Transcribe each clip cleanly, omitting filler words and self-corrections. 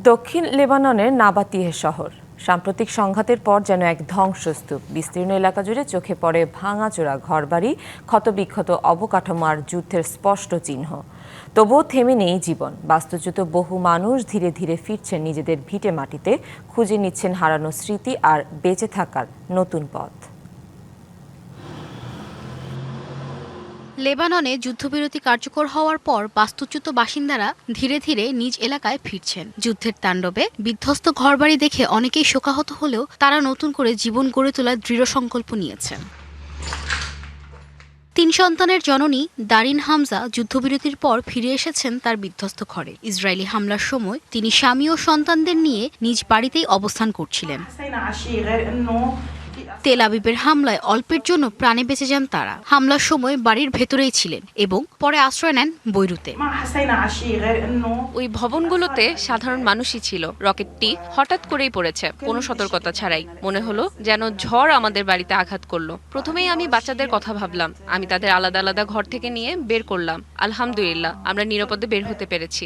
দক্ষিণ লেবাননের নাবাতিয়ে শহর সাম্প্রতিক সংঘাতের পর যেন এক ধ্বংসস্তূপ। বিস্তীর্ণ এলাকা জুড়ে চোখে পড়ে ভাঙাচোরা ঘরবাড়ি, ক্ষতবিক্ষত অবকাঠামো আর যুদ্ধের স্পষ্ট চিহ্ন। তবুও থেমে নেই জীবন। বাস্তুচ্যুত বহু মানুষ ধীরে ধীরে ফিরছেন নিজেদের ভিটে মাটিতে, খুঁজে নিচ্ছেন হারানো স্মৃতি আর বেঁচে থাকার নতুন পথ। লেবাননে যুদ্ধবিরতি কার্যকর হওয়ার পর বাস্তুচ্যুত বাসিন্দারা ধীরে ধীরে নিজ এলাকায় ফিরছেন। যুদ্ধের তাণ্ডবে বিধ্বস্ত ঘরবাড়ি দেখে অনেকেই শোকাহত হলেও তারা নতুন করে জীবন গড়ে তোলার দৃঢ় সংকল্প নিয়েছেন। ৩ সন্তানের জননী দারিন হামজা যুদ্ধবিরতির পর ফিরে এসেছেন তার বিধ্বস্ত ঘরে। ইসরায়েলি হামলার সময় তিনি স্বামী ও সন্তানদের নিয়ে নিজ বাড়িতেই অবস্থান করছিলেন। তেল আবিবের হামলায় অল্পের জন্য প্রাণে বেঁচে যান তারা। হামলার সময় বাড়ির ভেতরেই ছিলেন এবং পরে আশ্রয় নেন বৈরুতে। ওই ভবনগুলোতে সাধারণ মানুষই ছিল। রকেটটি হঠাৎ করেই পড়েছে, কোনো সতর্কতা ছাড়াই। মনে হলো যেন ঝড় আমাদের বাড়িতে আঘাত করলো। প্রথমেই আমি বাচ্চাদের কথা ভাবলাম। আমি তাদের আলাদা আলাদা ঘর থেকে নিয়ে বের করলাম। আলহামদুলিল্লাহ, আমরা নিরাপদে বের হতে পেরেছি।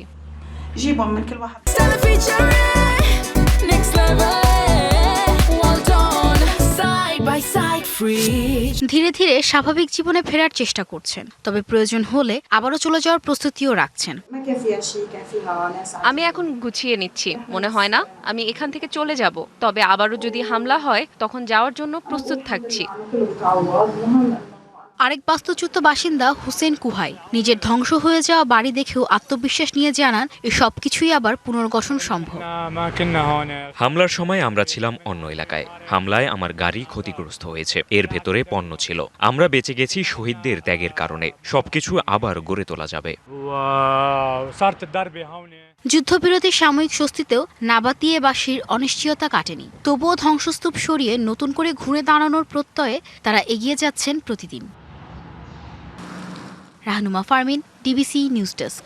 ধীরে ধীরে স্বাভাবিক জীবনে ফেরার চেষ্টা করছেন, তবে প্রয়োজন হলে আবারও চলে যাওয়ার প্রস্তুতিও রাখছেন। আমি এখন গুছিয়ে নিচ্ছি। মনে হয় না আমি এখান থেকে চলে যাব, তবে আবারও যদি হামলা হয় তখন যাওয়ার জন্য প্রস্তুত থাকছি। আরেক বাস্তুচ্যুত বাসিন্দা হুসেন কুহাই নিজের ধ্বংস হয়ে যাওয়া বাড়ি দেখেও আত্মবিশ্বাস নিয়ে জানান, এই সবকিছুই আবার পুনর্গঠন সম্ভব। হামলার সময় আমরা ছিলাম অন্য এলাকায়। হামলায় আমার গাড়ি ক্ষতিগ্রস্ত হয়েছে, এর ভেতরে পণ্য ছিল। আমরা বেঁচে গেছি শহীদদের ত্যাগের কারণে। সবকিছু আবার গড়ে তোলা যাবে। যুদ্ধবিরতির সাময়িক স্বস্তিতেও নাবাতিয়েবাসীর অনিশ্চয়তা কাটেনি। তবুও ধ্বংসস্তূপ সরিয়ে নতুন করে ঘুরে দাঁড়ানোর প্রত্যয়ে তারা এগিয়ে যাচ্ছেন প্রতিদিন। Rahnuma Fermin, DBC news desk.